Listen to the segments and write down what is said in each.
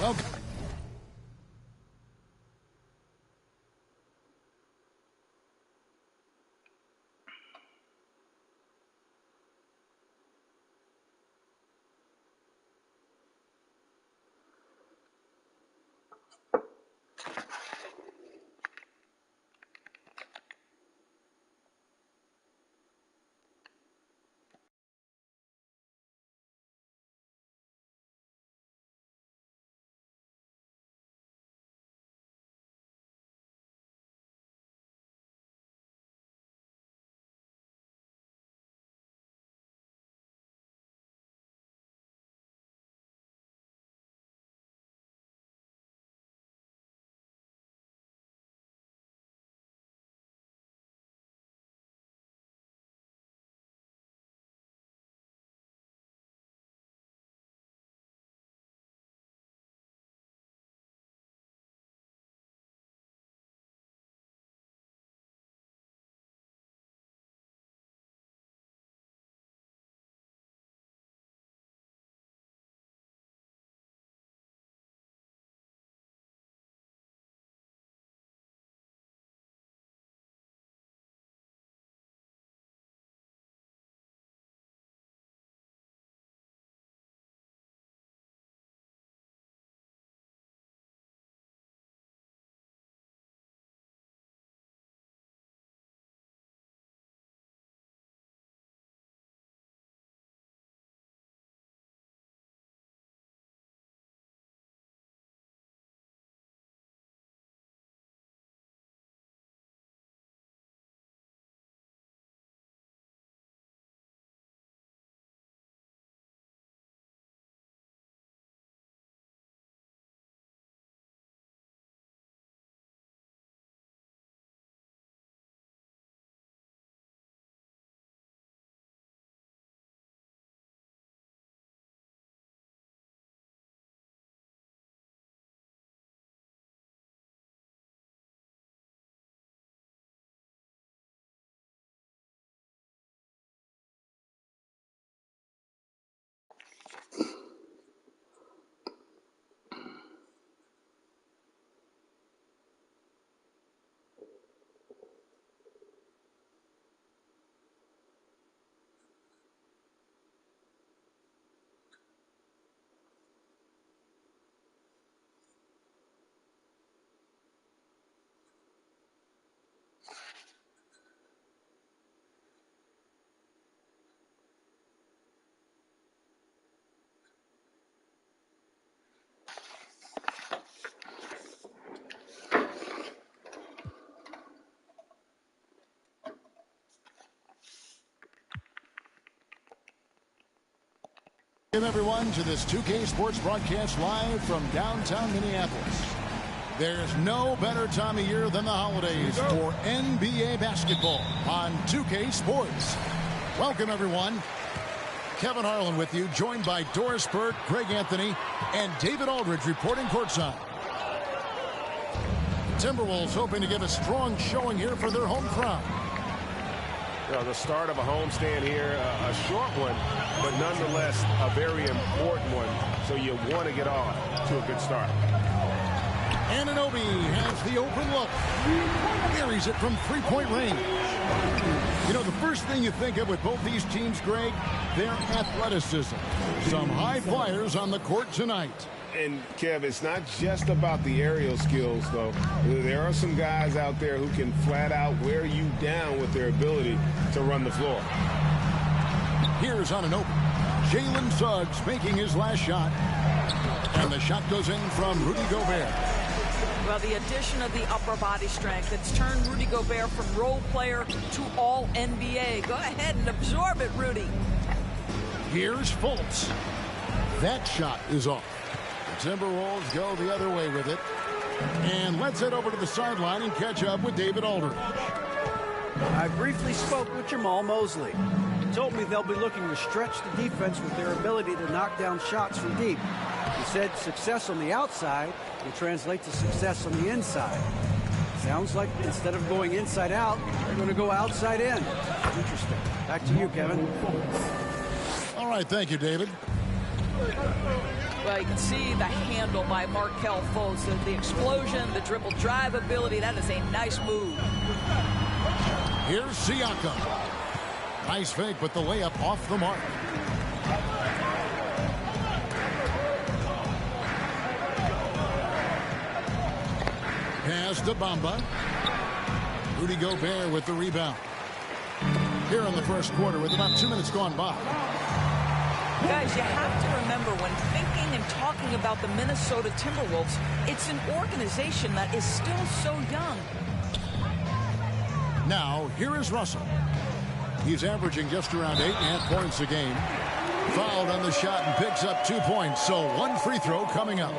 Welcome. Welcome, everyone, to this 2K Sports broadcast live from downtown Minneapolis. There's no better time of year than the holidays for NBA basketball on 2K Sports. Welcome, everyone. Kevin Harlan with you, joined by Doris Burke, Greg Anthony, and David Aldridge reporting courtside. Timberwolves hoping to give a strong showing here for their home crowd. The start of a homestand here, a short one, but nonetheless a very important one. So you want to get off to a good start. Anunoby has the open look. Carries it from three-point range. You know, the first thing you think of with both these teams, Greg, their athleticism. Some high flyers on the court tonight. And, Kev, it's not just about the aerial skills, though. There are some guys out there who can flat out wear you down with their ability to run the floor. Here's Anunoby. Jalen Suggs making his last shot. And the shot goes in from Rudy Gobert. Well, the addition of the upper body strength, it's turned Rudy Gobert from role player to all-NBA. Go ahead and absorb it, Rudy. Here's Fultz. That shot is off. The Timberwolves go the other way with it. And let's head over to the sideline and catch up with David Aldridge. I briefly spoke with Jamal Mosley. He told me they'll be looking to stretch the defense with their ability to knock down shots from deep. He said success on the outside will translate to success on the inside. Sounds like instead of going inside out, they're going to go outside in. Interesting. Back to you, Kevin. All right, thank you, David. Well, you can see the handle by Markelle Fultz. The explosion, the dribble drive ability, that is a nice move. Here's Siakam. Nice fake, but the layup off the mark. Pass to Bamba. Rudy Gobert with the rebound. Here in the first quarter with about 2 minutes gone by. Guys, you have to remember when thinking and talking about the Minnesota Timberwolves, it's an organization that is still so young. Now, here is Russell. He's averaging just around 8.5 points a game. Fouled on the shot and picks up 2 points, so one free throw coming up.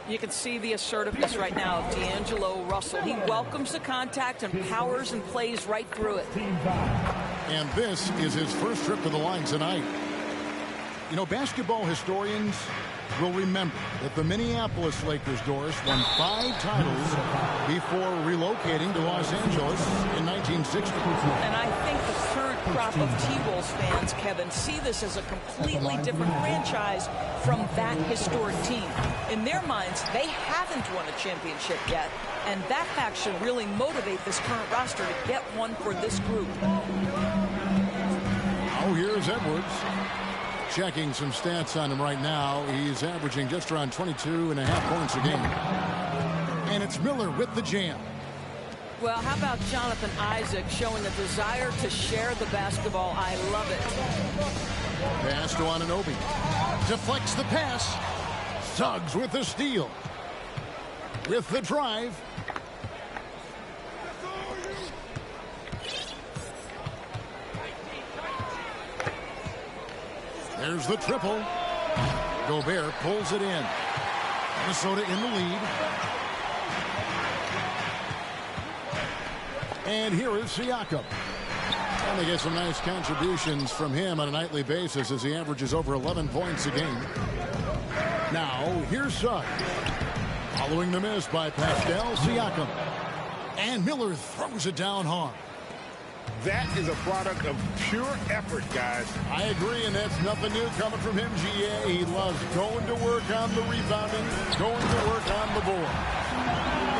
You can see the assertiveness right now of D'Angelo Russell. He welcomes the contact and powers and plays right through it. And this is his first trip to the line tonight. You know, basketball historians will remember that the Minneapolis Lakers, Doris, won 5 titles before relocating to Los Angeles in 1960. And I think the current crop of T-Wolves fans, Kevin, see this as a completely different franchise from that historic team. In their minds, they haven't won a championship yet, and that fact should really motivate this current roster to get one for this group. Oh, here's Edwards. Checking some stats on him right now. He's averaging just around 22.5 points a game. And it's Miller with the jam. Well, how about Jonathan Isaac showing a desire to share the basketball? I love it. Pass to Anunoby. Deflects the pass. Suggs with the steal. With the drive. There's the triple. Gobert pulls it in. Minnesota in the lead. And here is Siakam. And they get some nice contributions from him on a nightly basis as he averages over 11 points a game. Now, here's Suggs. Following the miss by Pascal Siakam. And Miller throws it down hard. That is a product of pure effort, guys. I agree, and that's nothing new coming from him, GA. He loves going to work on the rebounding, going to work on the board.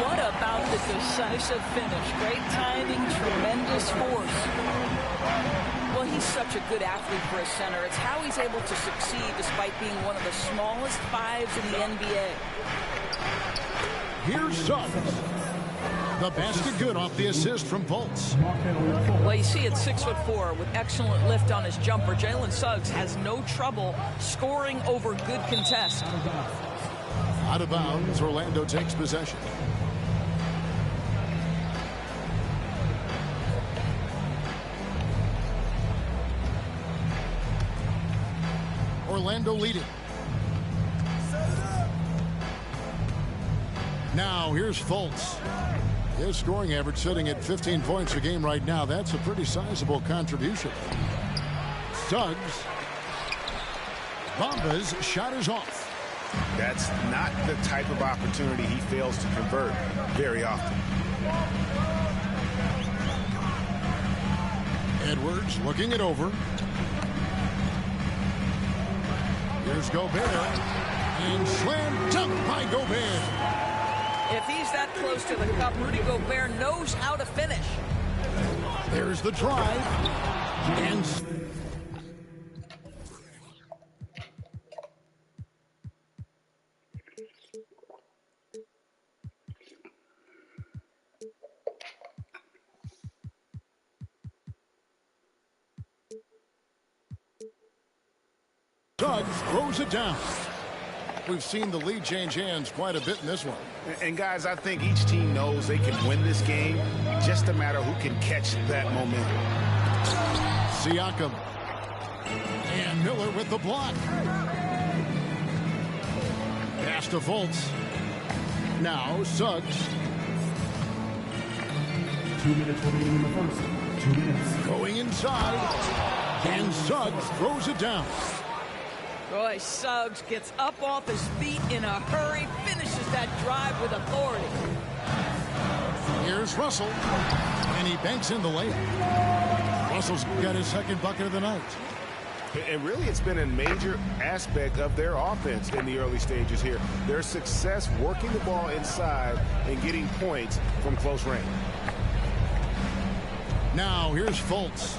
What about the decisive finish? Great timing, tremendous force. Well, he's such a good athlete for a center. It's how he's able to succeed despite being one of the smallest 5s in the NBA. Here's Suggs. The basket good off the assist from Fultz. Well, you see, at 6'4" with excellent lift on his jumper, Jalen Suggs has no trouble scoring over good contest. Out of bounds, Orlando takes possession. Orlando leading. Now here's Fultz. His scoring average sitting at 15 points a game right now. That's a pretty sizable contribution. Suggs. Bamba's shot is off. That's not the type of opportunity he fails to convert very often. Edwards looking it over. Here's Gobert. And slam dunk by Gobert. If he's that close to the cup, Rudy Gobert knows how to finish. There's the drive. And Suggs throws it down. We've seen the lead change hands quite a bit in this one. And guys, I think each team knows they can win this game. Just a matter who can catch that momentum. Siakam. And Miller with the block. Pass to Fultz. Now Suggs. 2 minutes remaining in the first. 2 minutes. Going inside. And Suggs throws it down. Boy, Suggs gets up off his feet in a hurry, finishes that drive with authority. Here's Russell. And he banks in the layup. Russell's got his second bucket of the night. And really, it's been a major aspect of their offense in the early stages here. Their success working the ball inside and getting points from close range. Now, here's Fultz.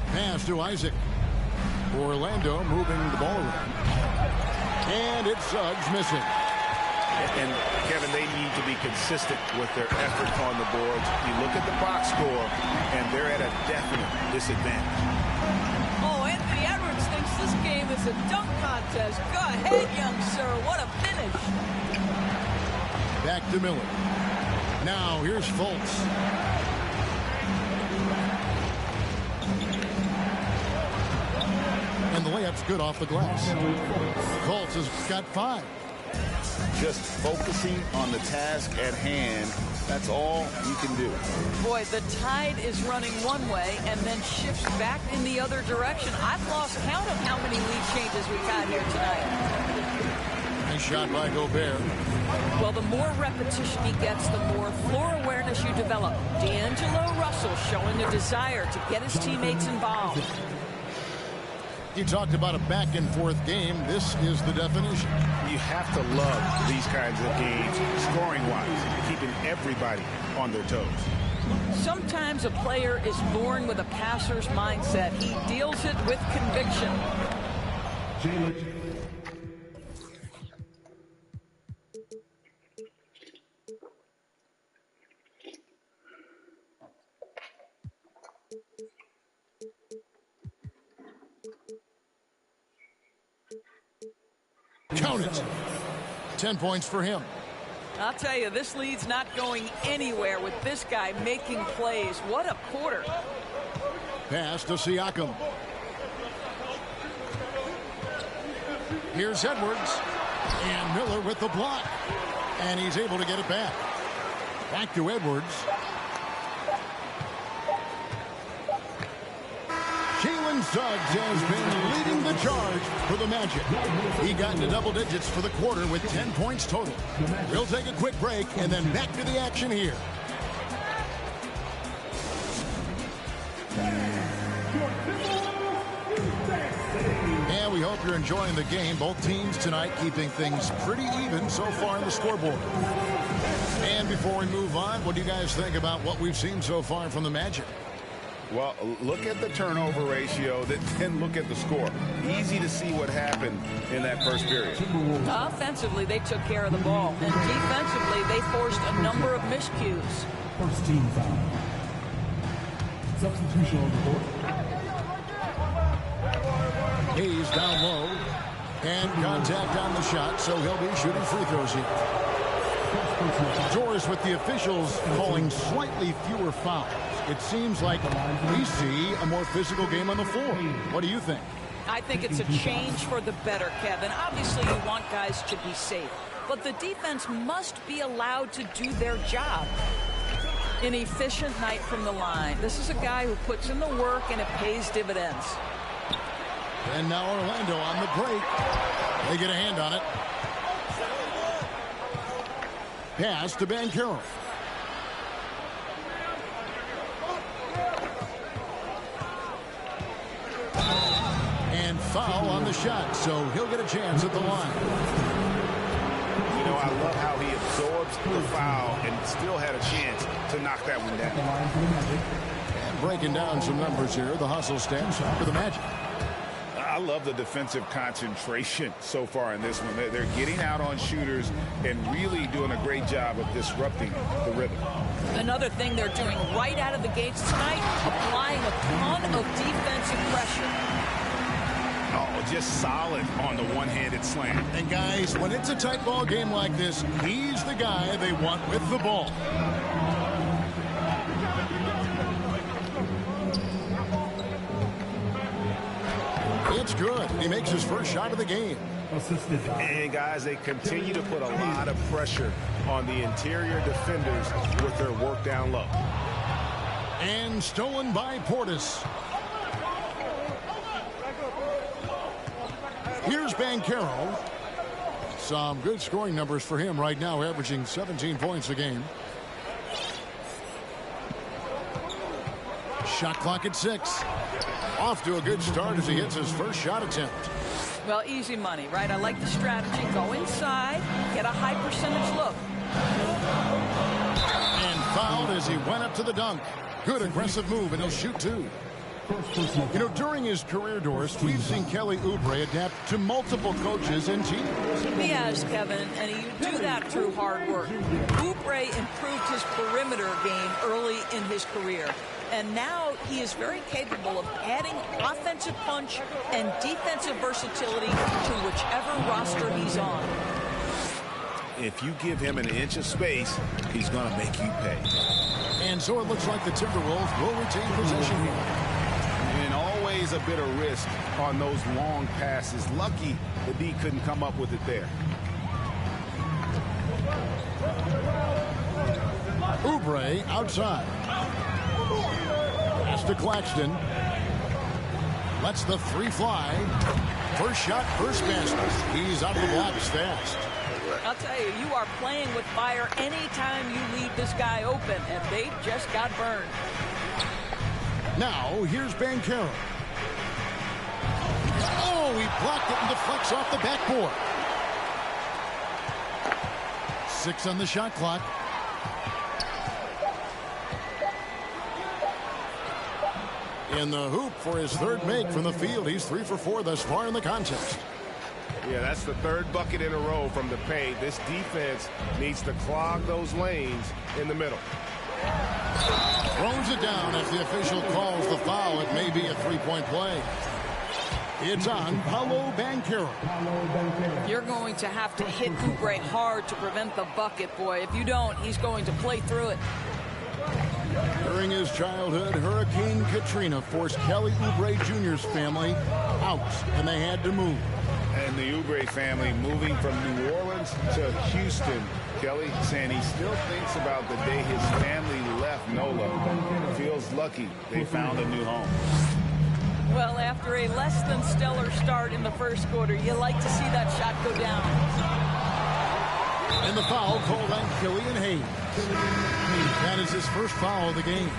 Pass to Isaac. Orlando moving the ball around. And it's Suggs missing. And, Kevin, they need to be consistent with their effort on the boards. You look at the box score, and they're at a definite disadvantage. Oh, Anthony Edwards thinks this game is a dunk contest. Go ahead, young sir. What a finish. Back to Miller. Now, here's Fultz. And the layup's good off the glass. Fultz has got 5. Just focusing on the task at hand. That's all you can do. Boy, the tide is running one way and then shifts back in the other direction. I've lost count of how many lead changes we've had here tonight. Nice shot by Gobert. Well, the more repetition he gets, the more floor awareness you develop. D'Angelo Russell showing a desire to get his teammates involved. You talked about a back-and-forth game. This is the definition. You have to love these kinds of games, scoring-wise, keeping everybody on their toes. Sometimes a player is born with a passer's mindset. He deals it with conviction. Count it. 10 points for him. I'll tell you, this lead's not going anywhere with this guy making plays. What a quarter. Pass to Siakam. Here's Edwards. And Miller with the block. And he's able to get it back. Back to Edwards. Suggs has been leading the charge for the Magic. He got into double digits for the quarter with 10 points total. We'll take a quick break and then back to the action here. And we hope you're enjoying the game. Both teams tonight keeping things pretty even so far on the scoreboard. And before we move on, what do you guys think about what we've seen so far from the Magic? Well, look at the turnover ratio, then look at the score. Easy to see what happened in that first period. Offensively, they took care of the ball. And defensively, they forced a number of miscues. First team foul. Substitution on the board. Hayes down low. And contact on the shot, so he'll be shooting free throws here. George with the officials calling slightly fewer fouls. It seems like we see a more physical game on the floor. What do you think? I think it's a change for the better, Kevin. Obviously, you want guys to be safe, but the defense must be allowed to do their job. An efficient night from the line. This is a guy who puts in the work, and it pays dividends. And now Orlando on the break. They get a hand on it. Pass to Banchero. And foul on the shot, so he'll get a chance at the line. You know, I love how he absorbs the foul and still had a chance to knock that one down. And breaking down some numbers here, the hustle stats for the Magic. I love the defensive concentration so far in this one. They're getting out on shooters and really doing a great job of disrupting the rhythm. Another thing they're doing right out of the gates tonight, applying a ton of defensive pressure. Oh, just solid on the one-handed slam. And guys, when it's a tight ball game like this, he's the guy they want with the ball. It's good. He makes his first shot of the game. assisted by. And guys, they continue to put a lot of pressure on the interior defenders with their work down low. And stolen by Portis. Here's Banchero. Some good scoring numbers for him right now, averaging 17 points a game. Shot clock at 6. Off to a good start as he hits his first shot attempt. Well, easy money, right? I like the strategy. Go inside, get a high percentage look. And fouled as he went up to the dunk. Good aggressive move, and he'll shoot 2. You know, during his career, Doris, we've seen Kelly Oubre adapt to multiple coaches and teams. He has, Kevin, and he do that through hard work. Oubre improved his perimeter game early in his career, and now he is very capable of adding offensive punch and defensive versatility to whichever roster he's on. If you give him an inch of space, he's going to make you pay. And so it looks like the Timberwolves will retain possession here. And always a bit of risk on those long passes. Lucky the D couldn't come up with it there. Oubre outside. Pass to Claxton. Lets the 3 fly. First shot, first basket. He's out of the blocks fast. I'll tell you, you are playing with fire anytime you leave this guy open, and they just got burned. Now, here's Banchero. Oh, he blocked it and deflects off the backboard. 6 on the shot clock. In the hoop for his 3rd make from the field. He's 3 for 4 thus far in the contest. Yeah, that's the 3rd bucket in a row from the paint. This defense needs to clog those lanes in the middle. Throws it down as the official calls the foul. It may be a 3-point play. It's on Paolo Banchero. You're going to have to hit Oubre hard to prevent the bucket, boy. If you don't, he's going to play through it. During his childhood, Hurricane Katrina forced Kelly Oubre Jr.'s family out, and they had to move. And the Oubre family moving from New Orleans to Houston. Kelly saying he still thinks about the day his family left NOLA. Feels lucky they found a new home. Well, after a less than stellar start in the first quarter, you like to see that shot go down. And the foul called on Killian Hayes. That is his first foul of the game.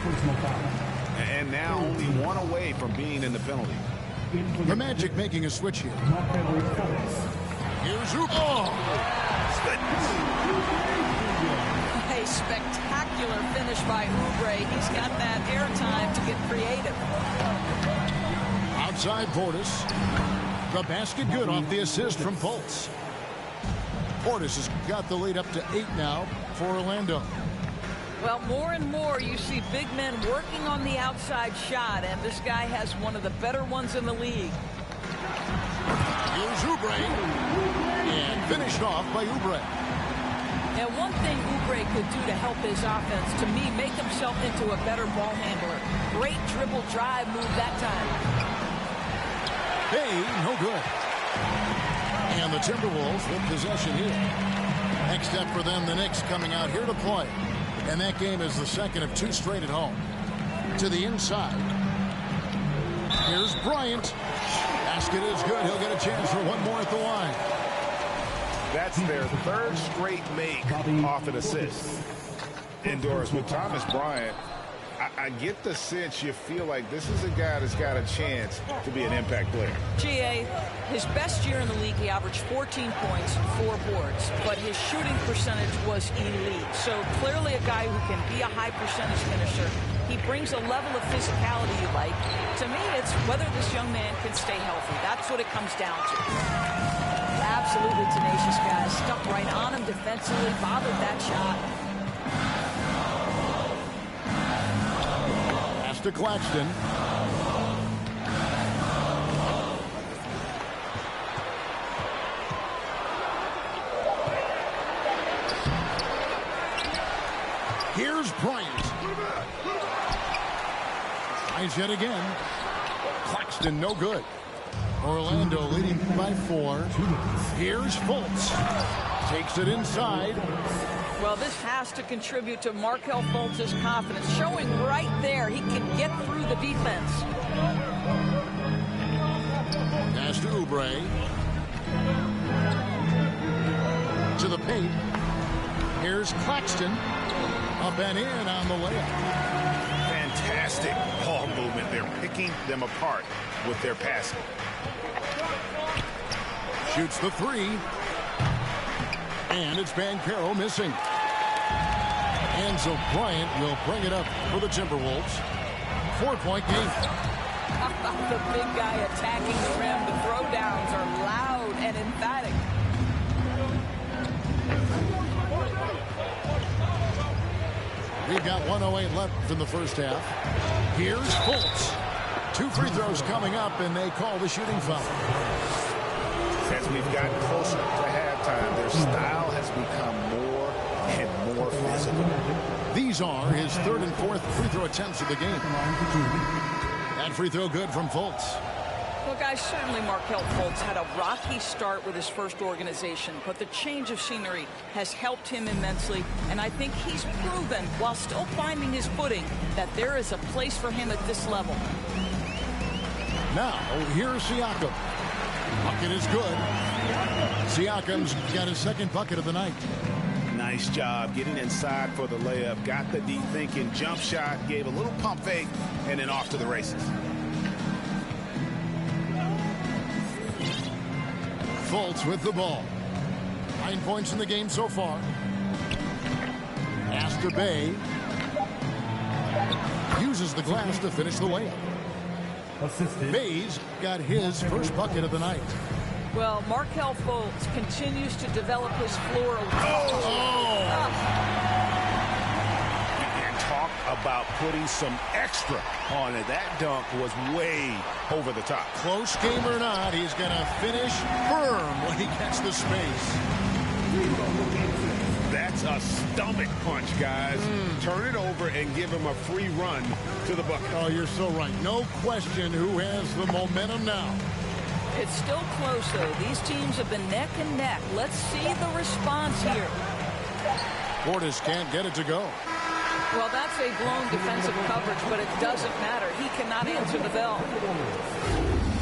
And now only 1 away from being in the penalty. The Magic making a switch here. Here's Oubre. Oh. A spectacular finish by Oubre. He's got that airtime to get creative. Outside Portis. The basket good off the assist from Fultz. Portis has got the lead up to 8 now for Orlando. Well, more and more you see big men working on the outside shot, and this guy has one of the better ones in the league. Here's Oubre. And finished off by Oubre. And one thing Oubre could do to help his offense, to me, make himself into a better ball handler. Great dribble drive move that time. Hey, no good. And the Timberwolves with possession here. Next up for them, the Knicks coming out here to play. And that game is the second of 2 straight at home. To the inside. Here's Bryant. Basket is good. He'll get a chance for one more at the line. That's their 3rd straight make off an assist. And Doris, with Thomas Bryant, I get the sense you feel like this is a guy that's got a chance to be an impact player. GA, his best year in the league, he averaged 14 points, 4 boards, but his shooting percentage was elite. So clearly a guy who can be a high percentage finisher. He brings a level of physicality you like. To me, it's whether this young man can stay healthy. That's what it comes down to. Absolutely tenacious guy. Stuck right on him defensively, bothered that shot. To Claxton. Here's Bryant. Tries yet again. Claxton, no good. Orlando leading by 4. Here's Fultz. Takes it inside. Well, this has to contribute to Markelle Fultz's confidence, showing right there he can get through the defense. Pass to Oubre. To the paint. Here's Claxton. Up and in on the layup. Fantastic ball movement. They're picking them apart with their passing. Shoots the 3. And it's Banchero missing. Enzo Bryant will bring it up for the Timberwolves. 4-point game. The big guy attacking the rim. The throwdowns are loud and emphatic. We've got 1:08 left in the first half. Here's Fultz. 2 free throws coming up, and they call the shooting foul. As we've gotten closer to halftime, their style has become more and more physical. These are his 3rd and 4th free throw attempts of the game. That free throw good from Fultz. Well, guys, certainly Markelle Fultz had a rocky start with his first organization, but the change of scenery has helped him immensely, and I think he's proven, while still finding his footing, that there is a place for him at this level. Now, here's Siakam. Bucket is good. Siakam's got his 2nd bucket of the night. Nice job getting inside for the layup. Got the deep thinking jump shot, gave a little pump fake, and then off to the races. Fultz with the ball. 9 points in the game so far. Astor Bay uses the glass to finish the layup. Assisted. Bay's got his first bucket of the night. Well, Markelle Fultz continues to develop his floor. And talk about putting some extra on it. That dunk was way over the top. Close game or not, he's going to finish firm when he gets the space. That's a stomach punch, guys. Turn it over and give him a free run to the bucket. Oh, you're so right. No question who has the momentum now. It's still close, though. These teams have been neck and neck. Let's see the response here. Portis can't get it to go. Well, that's a blown defensive coverage, but it doesn't matter. He cannot answer the bell.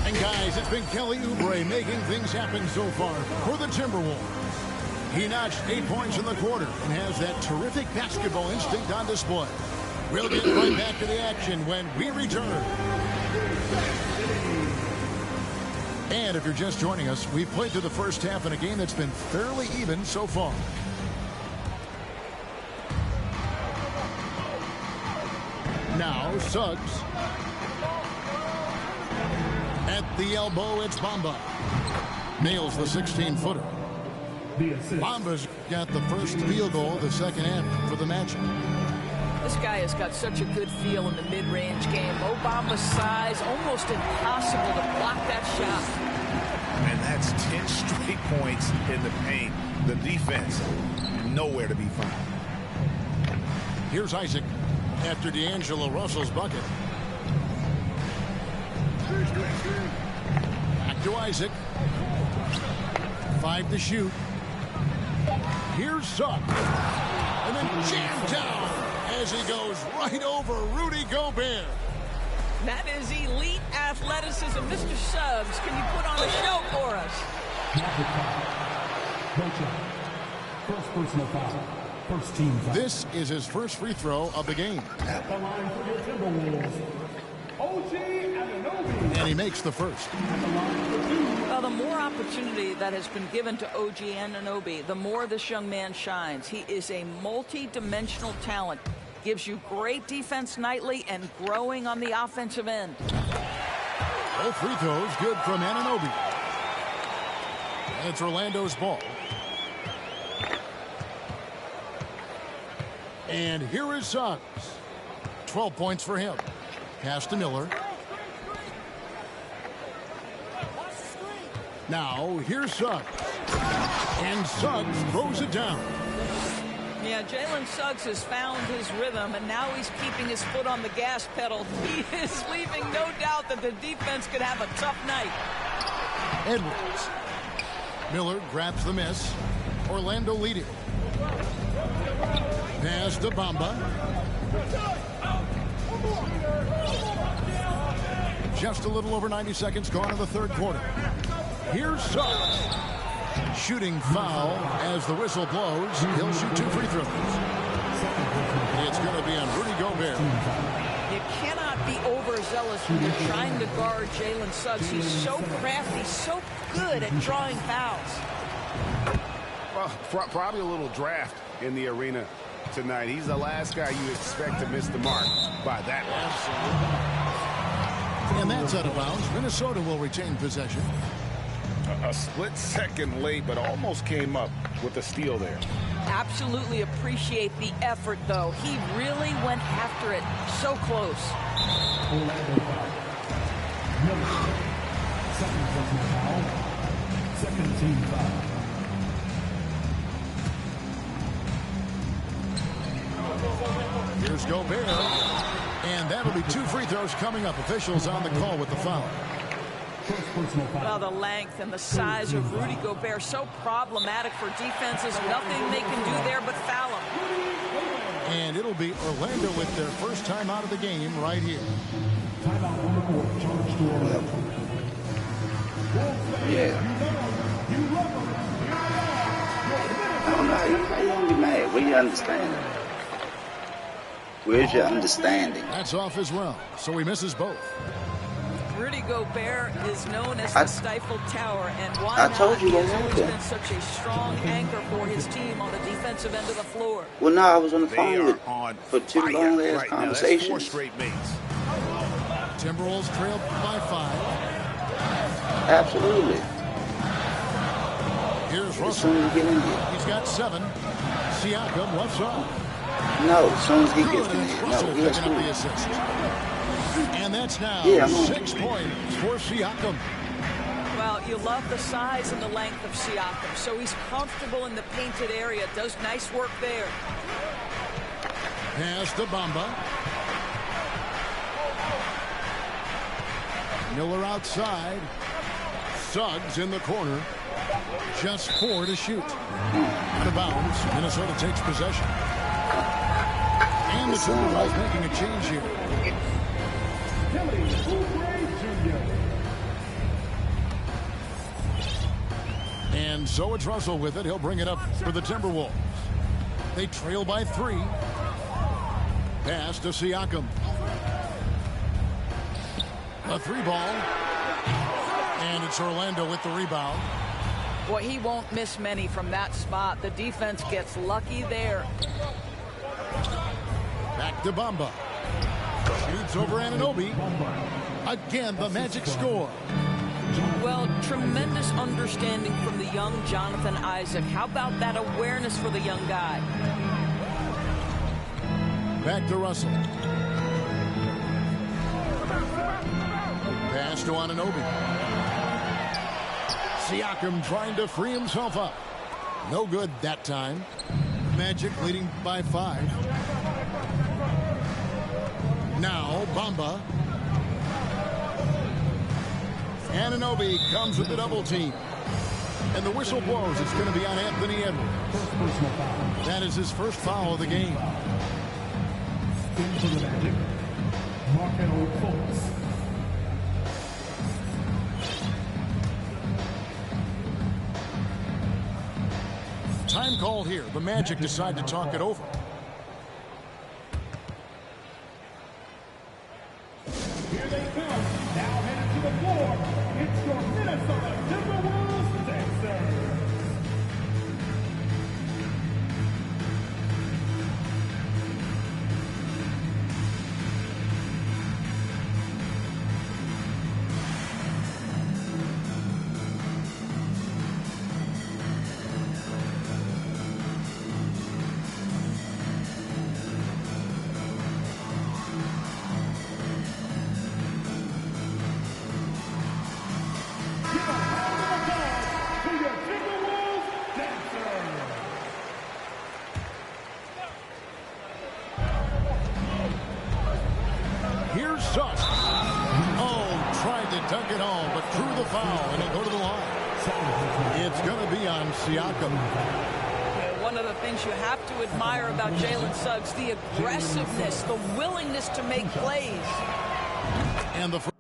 And guys, it's been Kelly Oubre making things happen so far for the Timberwolves. He notched 8 points in the quarter and has that terrific basketball instinct on display. We'll get right back to the action when we return. And if you're just joining us, we've played through the first half in a game that's been fairly even so far. Now Suggs. At the elbow, it's Bamba. Nails the 16-footer. Bamba's got the first field goal of the second half for the matchup. This guy has got such a good feel in the mid-range game. Bamba's size, almost impossible to block that shot. And that's 10 straight points in the paint. The defense, nowhere to be found. Here's Isaac after D'Angelo Russell's bucket. Back to Isaac. 5 to shoot. Here's Suggs. And then jammed down as he goes right over Rudy Gobert. That is elite athleticism. Mr. Suggs, can you put on a show for us? First personal foul. First team foul. This is his first free throw of the game. At the line for your Timberwolves, OG Anunoby. And he makes the first. At the line for 2. Well, the more opportunity that has been given to OG Anunoby, the more this young man shines. He is a multi-dimensional talent. Gives you great defense nightly and growing on the offensive end. Both free throws good from Anunoby. And it's Orlando's ball. And here is Suggs. 12 points for him. Pass to Miller. Now, here's Suggs. And Suggs throws it down. Yeah, Jalen Suggs has found his rhythm, and now he's keeping his foot on the gas pedal. He is leaving no doubt that the defense could have a tough night. Edwards. Miller grabs the miss. Orlando leading. Pass to Bamba. Just a little over 90 seconds gone in the third quarter. Here's Suggs. Shooting foul as the whistle blows. He'll shoot 2 free throws. It's going to be on Rudy Gobert. You cannot be overzealous when you're trying to guard Jalen Suggs. He's so crafty, so good at drawing fouls. Well, probably a little draft in the arena tonight. He's the last guy you expect to miss the mark by that much. And that's out of bounds. Minnesota will retain possession. A split second late, but almost came up with a steal there. Absolutely appreciate the effort, though. He really went after it. So close. Second team foul. Here's Gobert. And that'll be 2 free throws coming up. Officials on the call with the foul. Well, the length and the size of Rudy Gobert so problematic for defenses. Nothing they can do there but foul him. And it'll be Orlando with their first time out of the game right here. Timeout on the court. Charge to Orlando. Yeah. I don't know how you gonna be mad. Where you understand? Where's your understanding? That's off as well. So he misses both. Rudy Gobert is known as the stifled tower, and why I not? told you He has what always happened. been such a strong anchor for his team on the defensive end of the floor. Well, no, I was on the They phone are with on for 2 fire long ass right now. That's 4 conversations. straight mates. Timberwolves trail by 5. Absolutely. Here's As Russell. soon as you get in here. He's got 7. Siakam left side. No, as soon as he Good, gets in and it's here. Russell No, he has picking up the to. assist. And that's now Yeah, I'm on. 6 points for Siakam. Well, you love the size and the length of Siakam, so he's comfortable in the painted area, does nice work there. Pass to Bamba. Miller outside. Suggs in the corner. Just 4 to shoot. Out of bounds. Minnesota takes possession. And the Timberwolves making a change here. Kelly Oubre Jr. And so it's Russell with it. He'll bring it up for the Timberwolves. They trail by 3. Pass to Siakam. A 3-ball. And it's Orlando with the rebound. Boy, he won't miss many from that spot. The defense gets lucky there. Back to Bamba. Shoots over Anunoby. Again, the Magic score. Well, tremendous understanding from the young Jonathan Isaac. How about that awareness for the young guy? Back to Russell. Pass to Anunoby. Siakam trying to free himself up. No good that time. Magic leading by 5. Now Bamba. Anunoby comes with the double team. And the whistle blows. It's going to be on Anthony Edwards. That is his first foul of the game. Into the Magic. Markel Fultz. Time called here. The Magic decide to talk it over. Here they come. Now headed to the floor. It's your Minnesota Timberwolves Sixers. Here's Suggs. Oh, tried to dunk it home, but drew the foul, and he'll go to the line. It's going to be on Siakam. One of the things you have to admire about Jalen Suggs, the aggressiveness, the willingness to make plays. And the first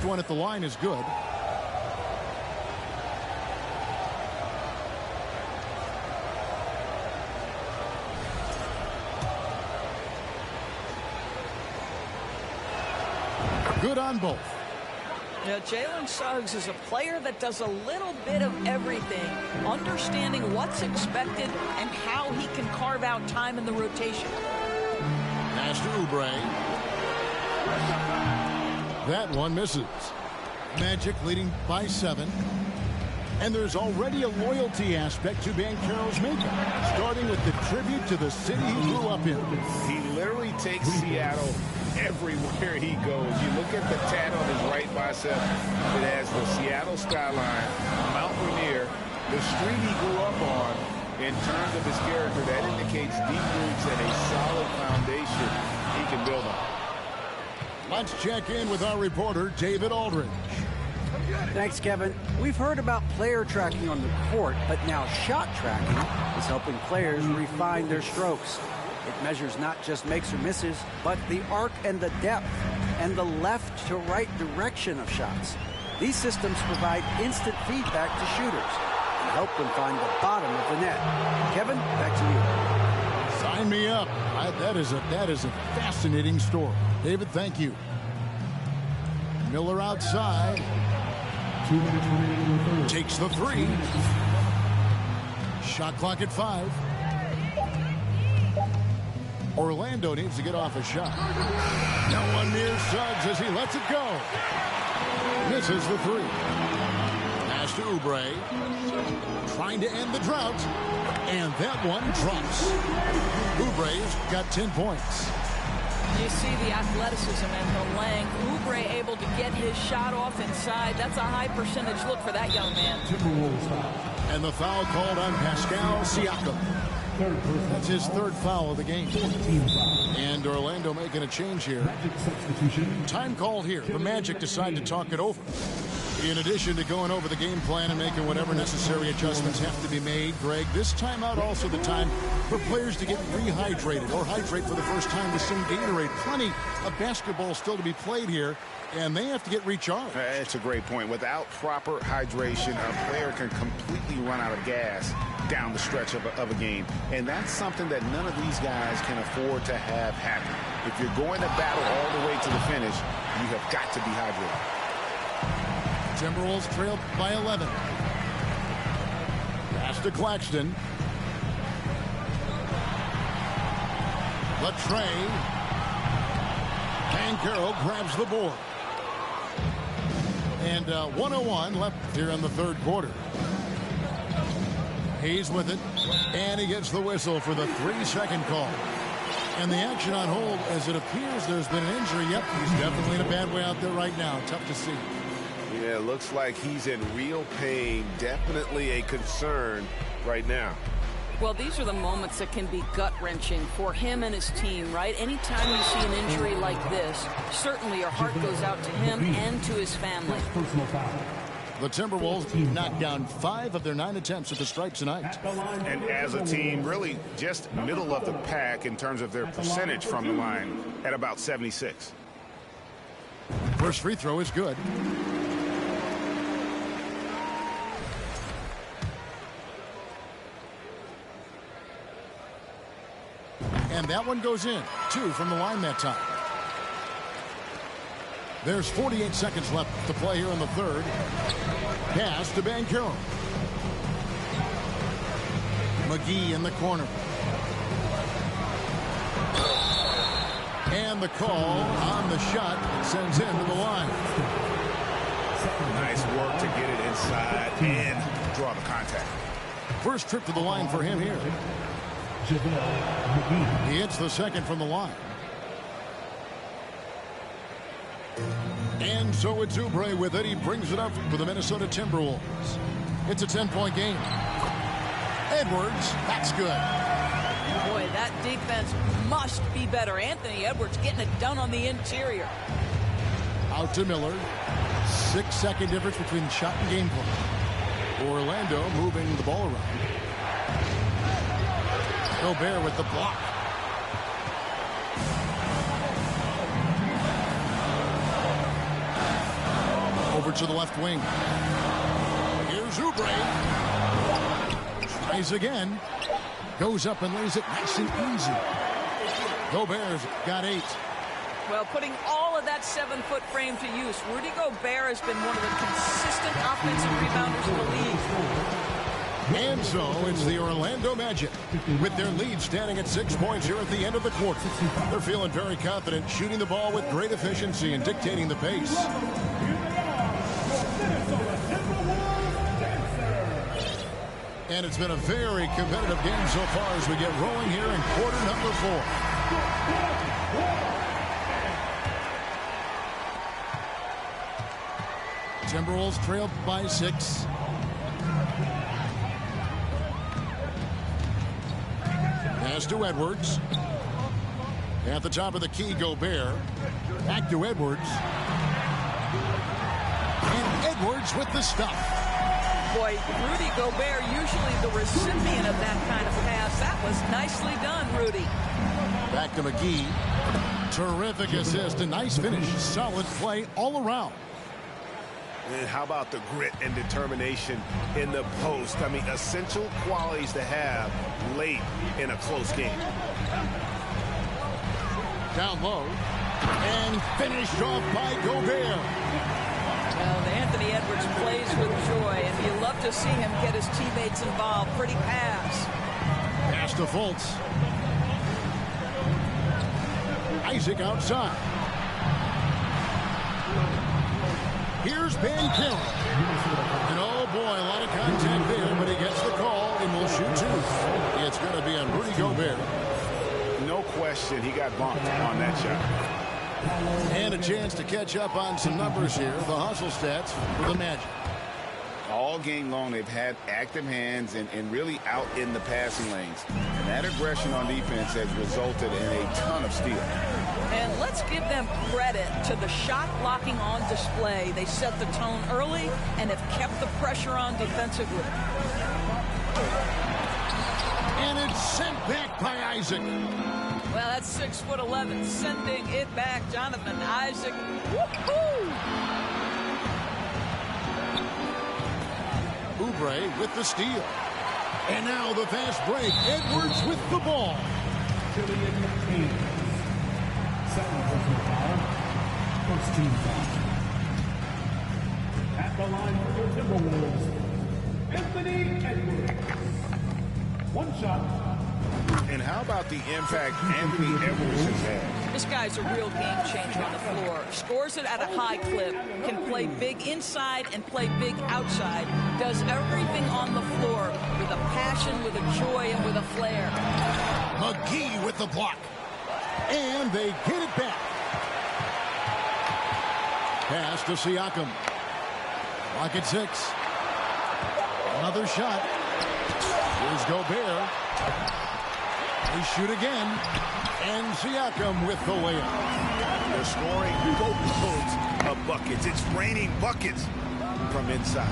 one at the line is good. Good on both. Now, Jalen Suggs is a player that does a little bit of everything, understanding what's expected and how he can carve out time in the rotation. Pass to Oubre. That one misses. Magic leading by 7. And there's already a loyalty aspect to Banchero's makeup, starting with the tribute to the city he grew up in. He literally takes Seattle everywhere he goes. You look at the tat on his right bicep. It has the Seattle skyline, Mount Rainier, the street he grew up on. In terms of his character, that indicates deep roots and a solid foundation he can build on. Let's check in with our reporter, David Aldridge. Thanks, Kevin. We've heard about player tracking on the court, but now shot tracking is helping players refine their strokes. It measures not just makes or misses, but the arc and the depth and the left to right direction of shots. These systems provide instant feedback to shooters and help them find the bottom of the net. Kevin, back to you. Sign me up. That is a fascinating story. David, thank you. Miller outside. Takes the 3. Shot clock at 5. Orlando needs to get off a shot. No one near Suggs as he lets it go. Misses the 3. Pass to Oubre. Trying to end the drought. And that one drops. Oubre's got 10 points. You see the athleticism and the length. Oubre able to get his shot off inside. That's a high percentage look for that young man. And the foul called on Pascal Siakam. That's his 3rd foul of the game. And Orlando making a change here. Time called here. The Magic decide to talk it over. In addition to going over the game plan and making whatever necessary adjustments have to be made, Greg, this timeout also the time for players to get rehydrated or hydrate for the first time with some Gatorade. Plenty of basketball still to be played here, and they have to get recharged. That's a great point. Without proper hydration, a player can completely run out of gas down the stretch of a game. And that's something that none of these guys can afford to have happen. If you're going to battle all the way to the finish, you have got to be hydrated. Timberwolves trailed by 11. Pass to Claxton. Latrey. Banchero grabs the board. And 1:01 left here in the 3rd quarter. He's with it. And he gets the whistle for the 3-second call. And the action on hold, as it appears there's been an injury. Yep, he's definitely in a bad way out there right now. Tough to see. Yeah, it looks like he's in real pain. Definitely a concern right now. Well, these are the moments that can be gut-wrenching for him and his team, right? Anytime you see an injury like this, certainly your heart goes out to him and to his family. The Timberwolves knocked down 5 of their 9 attempts at the stripe tonight. And as a team, really just middle of the pack in terms of their percentage from the line at about 76. First free throw is good. And that one goes in. 2 from the line that time. There's 48 seconds left to play here in the 3rd. Pass to Banchero. McGee in the corner. And the call on the shot sends him to the line. Nice work to get it inside and draw the contact. First trip to the line for him here. He hits the second from the line. And so it's Oubre with it. He brings it up for the Minnesota Timberwolves. It's a 10-point game. Edwards, that's good. Boy, that defense must be better. Anthony Edwards getting it done on the interior. Out to Miller. 6-second difference between shot and game play. Orlando moving the ball around. Gobert with the block. Over to the left wing. Here's Oubre. Tries again. Goes up and lays it nice and easy. Gobert's got 8. Well, putting all of that 7-foot frame to use, Rudy Gobert has been one of the consistent offensive rebounders in the league. And so it's the Orlando Magic with their lead standing at 6 points here at the end of the quarter. They're feeling very confident, shooting the ball with great efficiency and dictating the pace. And it's been a very competitive game so far as we get rolling here in quarter number 4. Timberwolves trail by 6. Pass to Edwards. At the top of the key, Gobert. Back to Edwards. And Edwards with the stuff. Boy, Rudy Gobert, usually the recipient of that kind of pass. That was nicely done, Rudy. Back to McGee. Terrific assist. A nice finish. Solid play all around. And how about the grit and determination in the post? I mean, essential qualities to have late in a close game. Down low. And finished off by Gobert. Well, Anthony Edwards plays with joy, and you love to see him get his teammates involved. Pretty pass. Pass to Fultz. Isaac outside. Here's Ben Carroll. And oh boy, a lot of contact there, but he gets the call and will shoot 2. It's going to be on Rudy Gobert. No question, he got bumped on that shot. And a chance to catch up on some numbers here. The hustle stats for the Magic. All game long, they've had active hands and really out in the passing lanes. And that aggression on defense has resulted in a ton of steals. And let's give them credit to the shot blocking on display. They set the tone early and have kept the pressure on defensively. And it's sent back by Isaac. Well, that's 6'11", sending it back. Jonathan Isaac. Woohoo! Oubre with the steal. And now the fast break. Edwards with the ball. First team foul. At the line for the Timberwolves, Anthony Edwards. One shot. And how about the impact Anthony Edwards has had? This guy's a real game changer on the floor. Scores it at a high clip. Can play big inside and play big outside. Does everything on the floor with a passion, with a joy, and with a flair. McGee with the block. And they get it back. Pass to Siakam. Lock at 6. Another shot. Here's Gobert. They shoot again. And Siakam with the layup. They're scoring boatloads of buckets. It's raining buckets from inside.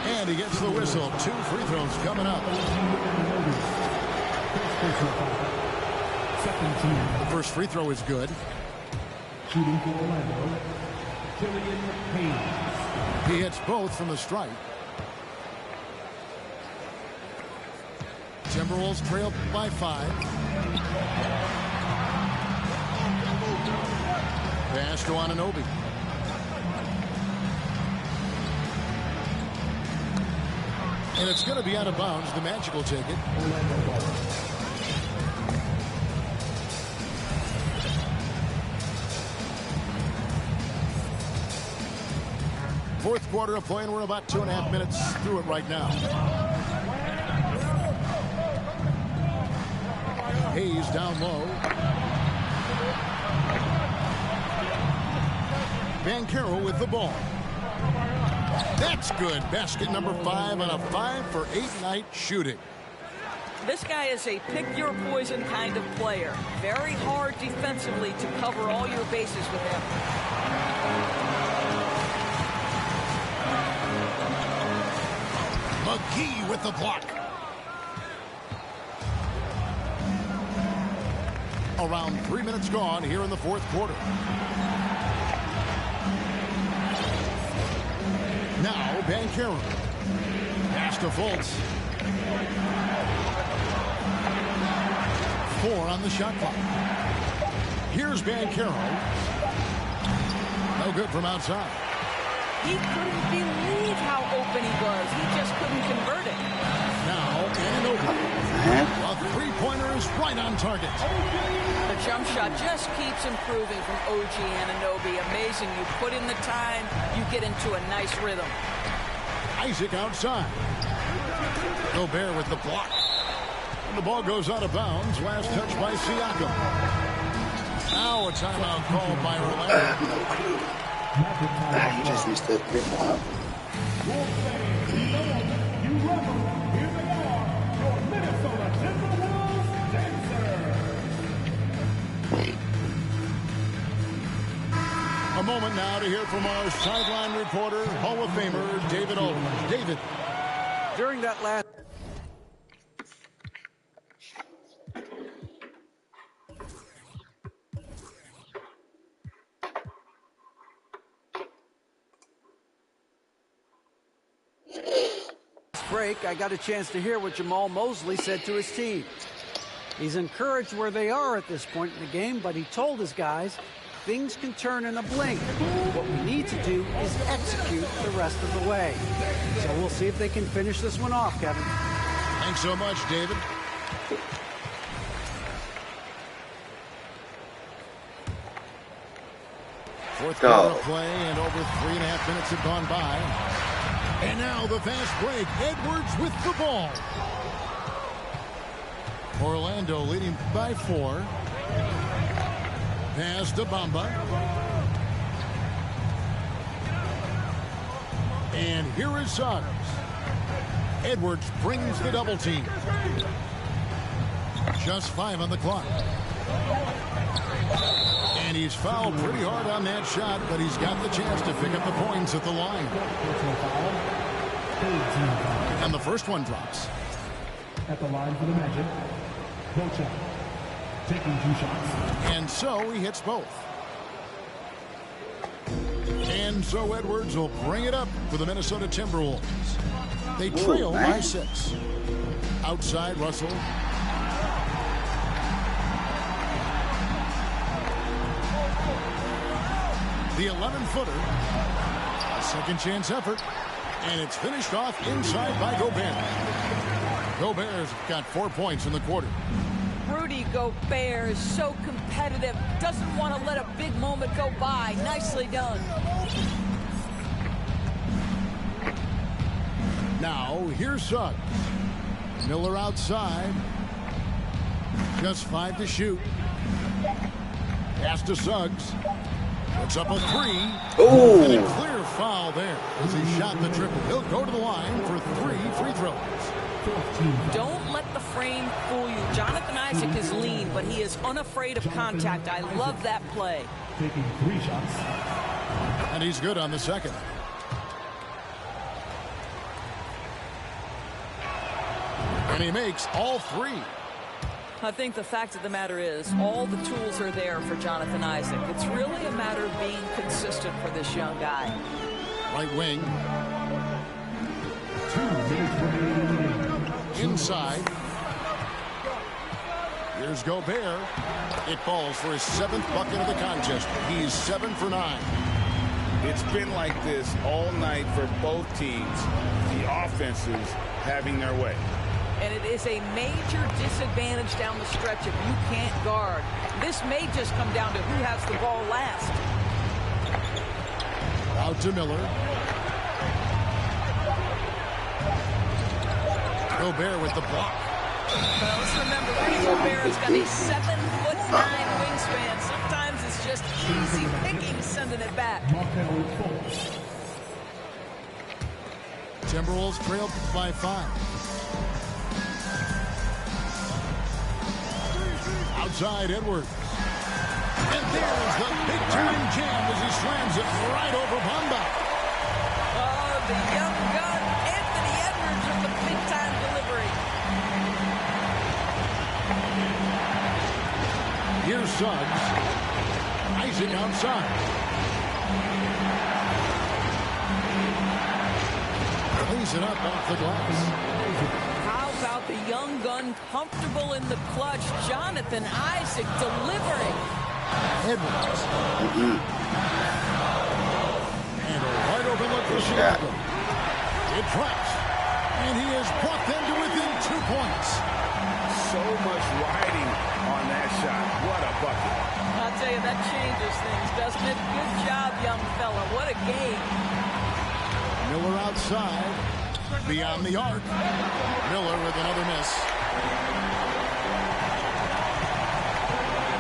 And he gets the whistle. 2 free throws coming up. The first free throw is good. Shooting for Orlando, Killian Hayes. He hits both from the stripe. Timberwolves trail by 5. Pass to Anunoby. And it's going to be out of bounds. The Magic will take it. fourth quarter of play, and we're about 2.5 minutes through it right now. Hayes down low. Banchero with the ball. That's good. Basket number 5 on a 5-for-8 night shooting. This guy is a pick-your-poison kind of player. Very hard defensively to cover all your bases with him. McGee with the block. Around 3 minutes gone here in the fourth quarter. Now Banchero. Pass to Fultz. 4 on the shot clock. Here's Banchero. No good from outside. He couldn't believe how open he was. He just couldn't convert it. Now Anunoby. A three-pointer is right on target. The jump shot just keeps improving from OG Anunoby. Amazing. You put in the time, you get into a nice rhythm. Isaac outside. Gobert with the block. And the ball goes out of bounds. Last touch by Siakam. Now a timeout called by Orlando. He just missed it. A moment now to hear from our sideline reporter, Hall of Famer David Aldridge. David. During that last... break, I got a chance to hear what Jamal Mosley said to his team. He's encouraged where they are at this point in the game, but he told his guys things can turn in a blink. What we need to do is execute the rest of the way. So we'll see if they can finish this one off, Kevin. Thanks so much, David. Fourth quarter of play, and over 3.5 minutes have gone by. And now the fast break. Edwards with the ball. Orlando leading by 4. Pass to Bamba. And here is Suggs. Edwards brings the double team. Just 5 on the clock. And he's fouled pretty hard on that shot, but he's got the chance to pick up the points at the line. And the first one drops. At the line for the Magic, Bocha taking 2 shots. And so he hits both. And so Edwards will bring it up for the Minnesota Timberwolves. They trail by 6. Outside Russell. The 11-footer. A second chance effort. And it's finished off inside by Gobert. Gobert's got 4 points in the quarter. Rudy Gobert is so competitive. Doesn't want to let a big moment go by. Nicely done. Now, here's Suggs. Miller outside. Just 5 to shoot. Pass to Suggs. Puts up a 3. Oh. And a clear foul there as he shot the triple. He'll go to the line for 3 free throws. Don't let the frame fool you. Jonathan Isaac is lean, but he is unafraid of contact. I love that play. Taking 3 shots. And he's good on the second. And he makes all 3. I think the fact of the matter is all the tools are there for Jonathan Isaac. It's really a matter of being consistent for this young guy. Right wing. 2 minutes remaining. Inside. Here's Gobert. It falls for his 7th bucket of the contest. He's 7 for 9. It's been like this all night for both teams. The offenses having their way. And it is a major disadvantage down the stretch if you can't guard. This may just come down to who has the ball last. Out to Miller. Gobert with the block. Well, let's remember, Rudy Gobert has got a 7'9" wingspan. Sometimes it's just easy picking sending it back. Timberwolves trailed by 5. Outside Edwards. And there's the big-time jam as he slams it right over Bamba. Oh, the young gun, Anthony Edwards with the big-time delivery. Here's Suggs. Isaac outside. Lays it up off the glass. How about the young gun comfortable in the clutch? Jonathan Isaac delivering. Edwards. And a wide open look for Chicago. It drops. And he has brought them to within 2 points. So much riding on that shot. What a bucket. I'll tell you, that changes things, doesn't it? Good job, young fella. What a game. Miller outside. Beyond the arc. Miller with another miss.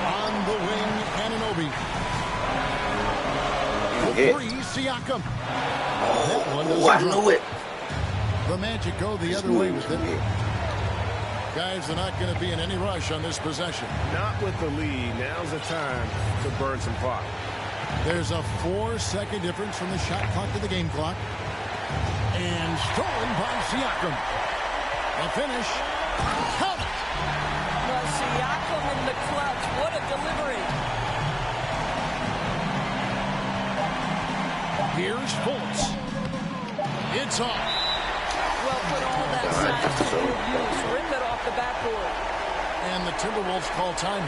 On the wing, Anunoby. The three, Siakam. That one doesn't I knew it. The Magic go the other way with it. Guys are not going to be in any rush on this possession. Not with the lead. Now's the time to burn some clock. There's a 4-second difference from the shot clock to the game clock. And stolen by Siakam. The finish. Count it. Well, Siakam in the clutch. What a delivery. Here's Fultz. It's off. Well, put all that size to good use. Rip it off the backboard. And the Timberwolves call time.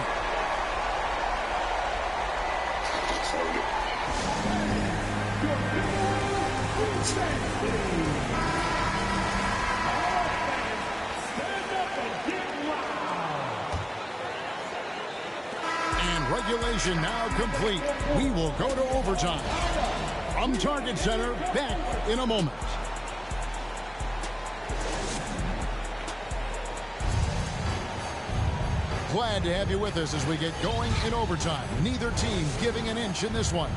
And regulation now complete. We will go to overtime. From Target Center, back in a moment. Glad to have you with us as we get going in overtime. Neither team giving an inch in this one.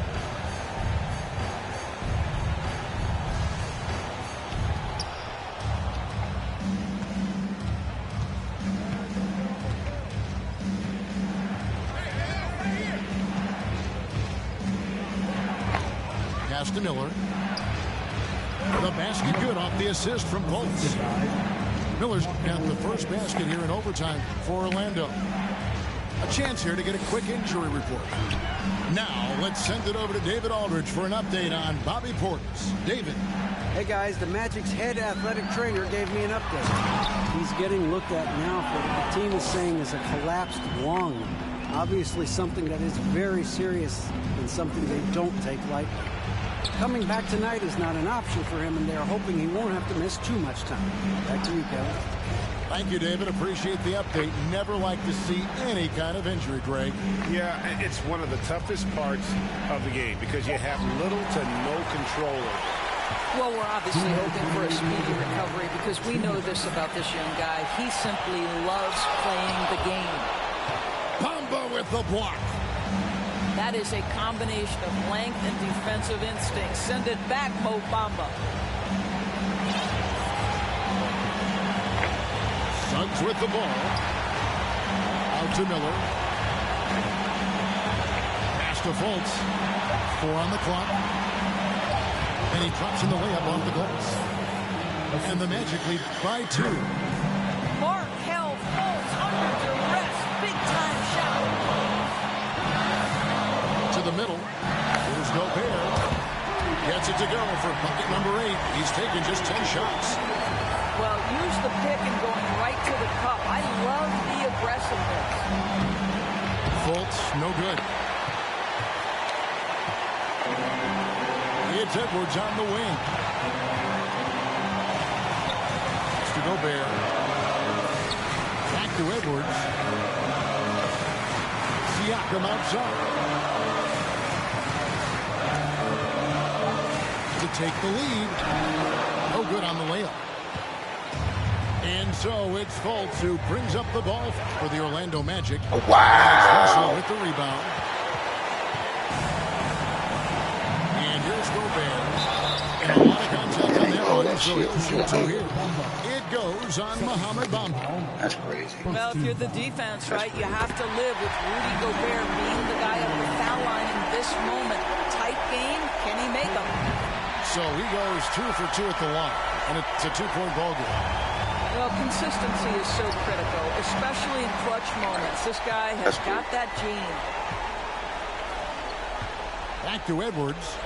Pass to Miller. The basket good off the assist from Fultz. Miller's got the first basket here in overtime for Orlando. A chance here to get a quick injury report. Now, let's send it over to David Aldridge for an update on Bobby Portis. David. Hey, guys, the Magic's head athletic trainer gave me an update. He's getting looked at now for what the team is saying is a collapsed lung. Obviously something that is very serious and something they don't take lightly. Coming back tonight is not an option for him, and they're hoping he won't have to miss too much time. Back to you, Kevin. Thank you, David. Appreciate the update. Never like to see any kind of injury, Greg. Yeah, it's one of the toughest parts of the game because you have little to no control over it. Well, we're obviously hoping for a speedy recovery because we know this about this young guy. He simply loves playing the game. Bamba with the block. That is a combination of length and defensive instinct. Send it back, Mo Bamba. Suggs with the ball. Out to Miller. Pass to Fultz. 4 on the clock. And he drops in the layup off the glass. And the Magic lead by 2. Markelle Fultz under duress. Big time shot. To the middle. Here's Gobert. Gets it to go for bucket number 8. He's taken just 10 shots. Well, use the pick and going right to the cup. I love the aggressiveness. Fultz, no good. It's Edwards on the wing. It's to Gobert. Back to Edwards. Siakam outside. To take the lead. No good on the layup. And so it's Fultz who brings up the ball for the Orlando Magic. Wow. With the rebound. And here's Gobert. And a lot of contact on that one, so he'll shoot two here. It goes on Mohamed Bamba. That's crazy. Well, if you're the defense, right, you have to live with Rudy Gobert being the guy on the foul line in this moment. Tight game, can he make them? So he goes 2 for 2 at the line, and it's a 2-point ball game. Well, consistency is so critical, especially in clutch moments. This guy has got that gene. Back to Edwards.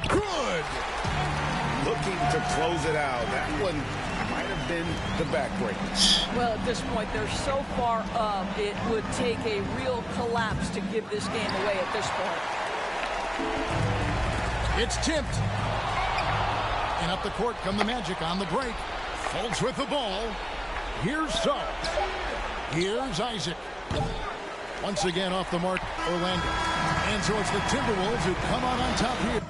Good. Looking to close it out. That one might have been the backbreak. Well, at this point, they're so far up, it would take a real collapse to give this game away at this point. It's tipped. And up the court come the Magic on the break. Fultz with the ball. Here's Suggs. Here's Isaac. Once again off the mark, Orlando. And so it's the Timberwolves who come out on top here.